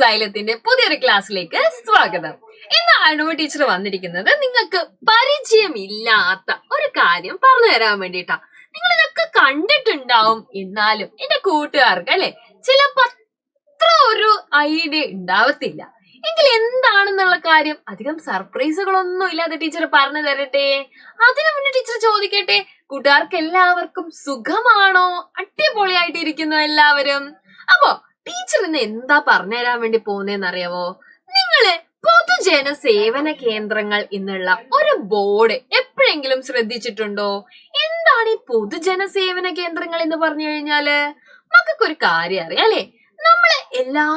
സൈലത്തിന്റെ പുതിയൊരു ക്ലാസ്സിലേക്ക് സ്വാഗതം. ഇന്ന് ടീച്ചർ വന്നിരിക്കുന്നത് നിങ്ങൾക്ക് പരിചയമില്ലാത്ത ഒരു കാര്യം പറഞ്ഞു തരാൻ വേണ്ടിട്ടാ. നിങ്ങൾ ഇതൊക്കെ കണ്ടിട്ടുണ്ടാവും, എന്നാലും എന്റെ കൂട്ടുകാർക്ക് അല്ലെ ചിലപ്പോ അത്ര ഒരു ഐഡിയ ഉണ്ടാവത്തില്ല. എങ്കിൽ എന്താണെന്നുള്ള കാര്യം അധികം സർപ്രൈസുകളൊന്നും ഇല്ലാതെ ടീച്ചർ പറഞ്ഞു തരട്ടെ. അതിനു മുന്നേ ടീച്ചർ ചോദിക്കട്ടെ, കൂട്ടുകാർക്ക് എല്ലാവർക്കും സുഖമാണോ? അടിപൊളിയായിട്ടിരിക്കുന്നു എല്ലാവരും. അപ്പോ ടീച്ചർ ഇന്ന് എന്താ പറഞ്ഞുതരാൻ വേണ്ടി പോകുന്നതെന്നറിയാവോ? നിങ്ങള് പൊതുജന സേവന കേന്ദ്രങ്ങൾ എന്നുള്ള ഒരു ബോർഡ് എപ്പോഴെങ്കിലും ശ്രദ്ധിച്ചിട്ടുണ്ടോ? എന്താണ് ഈ പൊതുജന സേവന കേന്ദ്രങ്ങൾ എന്ന് പറഞ്ഞു കഴിഞ്ഞാല് മക്കൾക്കൊരു കാര്യം അറിയാം അല്ലെ? നമ്മള് എല്ലാ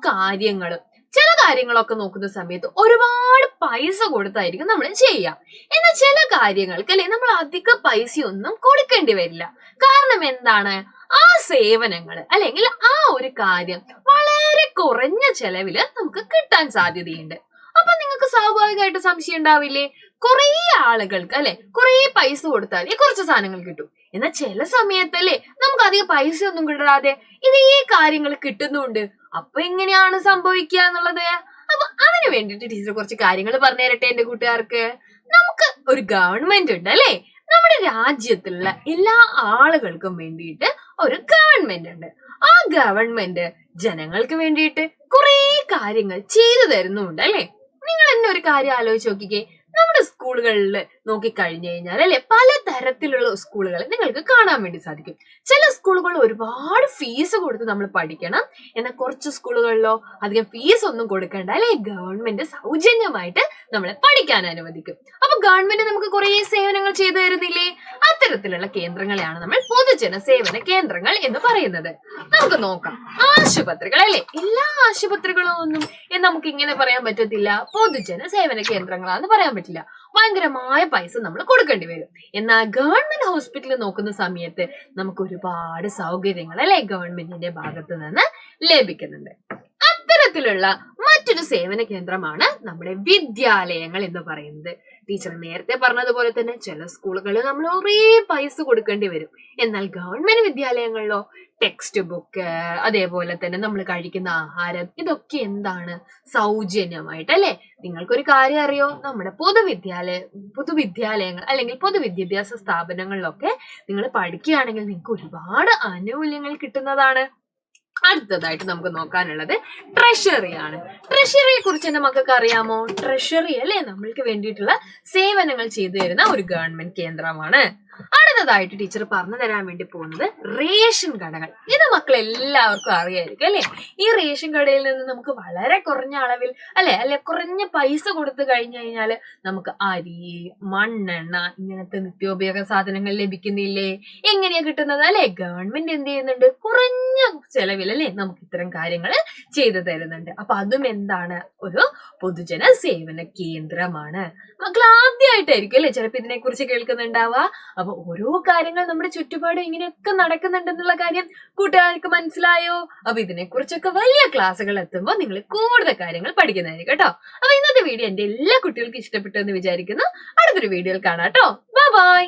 കാര്യങ്ങളും ചില കാര്യങ്ങളൊക്കെ നോക്കുന്ന സമയത്ത് ഒരുപാട് പൈസ കൊടുത്തായിരിക്കും നമ്മൾ ചെയ്യാം. എന്നാൽ ചില കാര്യങ്ങൾക്ക് അല്ലെ നമ്മൾ അധിക പൈസയൊന്നും കൊടുക്കേണ്ടി വരില്ല. കാരണം എന്താണ്? ആ സേവനങ്ങൾ അല്ലെങ്കിൽ ആ ഒരു കാര്യം വളരെ കുറഞ്ഞ ചെലവില് നമുക്ക് കിട്ടാൻ സാധ്യതയുണ്ട്. അപ്പൊ നിങ്ങൾക്ക് സ്വാഭാവികമായിട്ട് സംശയം ഉണ്ടാവില്ലേ, കുറെ ആളുകൾക്ക് അല്ലെ കുറെ പൈസ കൊടുത്താൽ കുറച്ച് സാധനങ്ങൾ കിട്ടും. എന്നാൽ ചില സമയത്തല്ലേ നമുക്ക് അധികം പൈസ ഒന്നും കിട്ടാതെ ഇതേ കാര്യങ്ങൾ കിട്ടുന്നുണ്ട്. അപ്പൊ എങ്ങനെയാണ് സംഭവിക്കുക എന്നുള്ളത്? അപ്പൊ അതിനു വേണ്ടിട്ട് ടീച്ചർ കുറച്ച് കാര്യങ്ങൾ പറഞ്ഞു തരട്ടെ എന്റെ കൂട്ടുകാർക്ക്. നമുക്ക് ഒരു ഗവൺമെന്റ് ഉണ്ട് അല്ലെ? നമ്മുടെ രാജ്യത്തുള്ള എല്ലാ ആളുകൾക്കും വേണ്ടിയിട്ട് ഒരു ഗവൺമെന്റ് ഉണ്ട്. ആ ഗവൺമെന്റ് ജനങ്ങൾക്ക് വേണ്ടിയിട്ട് കുറെ കാര്യങ്ങൾ ചെയ്തു തരുന്നുണ്ട് അല്ലെ? നിങ്ങൾ തന്നെ ഒരു കാര്യം ആലോചിച്ച് നോക്കിക്കേ. നമ്മുടെ സ്കൂളുകളിൽ നോക്കിക്കഴിഞ്ഞു കഴിഞ്ഞാൽ അല്ലെ പല തരത്തിലുള്ള സ്കൂളുകൾ നിങ്ങൾക്ക് കാണാൻ വേണ്ടി സാധിക്കും. ചില സ്കൂളുകളിൽ ഒരുപാട് ഫീസ് കൊടുത്ത് നമ്മൾ പഠിക്കണം. എന്നാൽ കുറച്ച് സ്കൂളുകളിലോ അധികം ഫീസ് ഒന്നും കൊടുക്കേണ്ട അല്ലെ, ഗവൺമെന്റ് സൗജന്യമായിട്ട് നമ്മളെ പഠിക്കാൻ അനുവദിക്കും. അപ്പൊ ഗവൺമെന്റ് നമുക്ക് കുറെ സേവനങ്ങൾ ചെയ്തു തരുന്നില്ലേ? അത്തരത്തിലുള്ള കേന്ദ്രങ്ങളെയാണ് നമ്മൾ പൊതുജന സേവന കേന്ദ്രങ്ങൾ എന്ന് പറയുന്നത്. നമുക്ക് നോക്കാം. ആശുപത്രികൾ അല്ലെ, എല്ലാ ആശുപത്രികളും ഒന്നും നമുക്ക് ഇങ്ങനെ പറയാൻ പറ്റത്തില്ല പൊതുജന സേവന കേന്ദ്രങ്ങളാന്ന് പറയാൻ പറ്റില്ല. ഭയങ്കരമായ പൈസ നമ്മൾ കൊടുക്കേണ്ടി വരും. എന്നാൽ ഗവൺമെന്റ് ഹോസ്പിറ്റലിൽ നോക്കുന്ന സമയത്ത് നമുക്ക് ഒരുപാട് സൗകര്യങ്ങൾ അല്ലെ ഗവൺമെന്റിന്റെ ഭാഗത്ത് നിന്ന് ലഭിക്കുന്നുണ്ട്. അത്തരത്തിലുള്ള മറ്റൊരു സേവന കേന്ദ്രമാണ് നമ്മുടെ വിദ്യാലയങ്ങൾ എന്ന് പറയുന്നത്. ടീച്ചർ നേരത്തെ പറഞ്ഞതുപോലെ തന്നെ ചില സ്കൂളുകളിൽ നമ്മൾ കുറേ പൈസ കൊടുക്കേണ്ടി വരും. എന്നാൽ ഗവൺമെന്റ് വിദ്യാലയങ്ങളിലോ ടെക്സ്റ്റ് ബുക്ക്, അതേപോലെ തന്നെ നമ്മൾ കഴിക്കുന്ന ആഹാരം, ഇതൊക്കെ എന്താണ് സൗജന്യമായിട്ട് അല്ലെ? നിങ്ങൾക്കൊരു കാര്യം അറിയോ? നമ്മുടെ പൊതുവിദ്യാലയങ്ങൾ അല്ലെങ്കിൽ പൊതുവിദ്യാഭ്യാസ സ്ഥാപനങ്ങളിലൊക്കെ നിങ്ങൾ പഠിക്കുകയാണെങ്കിൽ നിങ്ങൾക്ക് ഒരുപാട് ആനുകൂല്യങ്ങൾ കിട്ടുന്നതാണ്. അടുത്തതായിട്ട് നമുക്ക് നോക്കാനുള്ളത് ട്രഷറിയാണ്. ട്രഷറിയെ കുറിച്ച് എന്റെ മക്കൾക്ക് അറിയാമോ? ട്രഷറി അല്ലെ നമ്മൾക്ക് വേണ്ടിയിട്ടുള്ള സേവനങ്ങൾ ചെയ്തു തരുന്ന ഒരു ഗവൺമെന്റ് കേന്ദ്രമാണ്. അടുത്തതായിട്ട് ടീച്ചർ പറഞ്ഞു തരാൻ വേണ്ടി പോകുന്നത് റേഷൻ കടകൾ. ഇത് മക്കൾ എല്ലാവർക്കും അറിയായിരിക്കും അല്ലെ? ഈ റേഷൻ കടയിൽ നിന്ന് നമുക്ക് വളരെ കുറഞ്ഞ അളവിൽ അല്ലെ കുറഞ്ഞ പൈസ കൊടുത്തു കഴിഞ്ഞു കഴിഞ്ഞാല് നമുക്ക് അരി, മണ്ണെണ്ണ ഇങ്ങനത്തെ നിത്യോപയോഗ സാധനങ്ങൾ ലഭിക്കുന്നില്ലേ? എങ്ങനെയാ കിട്ടുന്നത് അല്ലെ? ഗവൺമെന്റ് എന്ത് ചെയ്യുന്നുണ്ട്? കുറഞ്ഞ ചെലവിൽ അല്ലെ നമുക്ക് ഇത്തരം കാര്യങ്ങൾ ചെയ്തു തരുന്നുണ്ട്. അപ്പൊ അതും എന്താണ്? ഒരു പൊതുജന സേവന കേന്ദ്രമാണ്. മക്കൾ ആദ്യമായിട്ടായിരിക്കും അല്ലെ ചിലപ്പോ ഇതിനെ കുറിച്ച് കേൾക്കുന്നുണ്ടാവുക. അപ്പൊ ഓരോ കാര്യങ്ങൾ നമ്മുടെ ചുറ്റുപാടും ഇങ്ങനെയൊക്കെ നടക്കുന്നുണ്ടെന്നുള്ള കാര്യം കൂട്ടുകാർക്ക് മനസ്സിലായോ? അപ്പൊ ഇതിനെ കുറിച്ചൊക്കെ വലിയ ക്ലാസ്സുകൾ എത്തുമ്പോൾ നിങ്ങൾ കൂടുതൽ കാര്യങ്ങൾ പഠിക്കുന്നതായിരിക്കും കേട്ടോ. അപ്പൊ ഇന്നത്തെ വീഡിയോ എന്റെ എല്ലാ കുട്ടികൾക്കും ഇഷ്ടപ്പെട്ടു എന്ന് വിചാരിക്കുന്നു. അടുത്തൊരു വീഡിയോയിൽ കാണാം കേട്ടോ. ബൈ.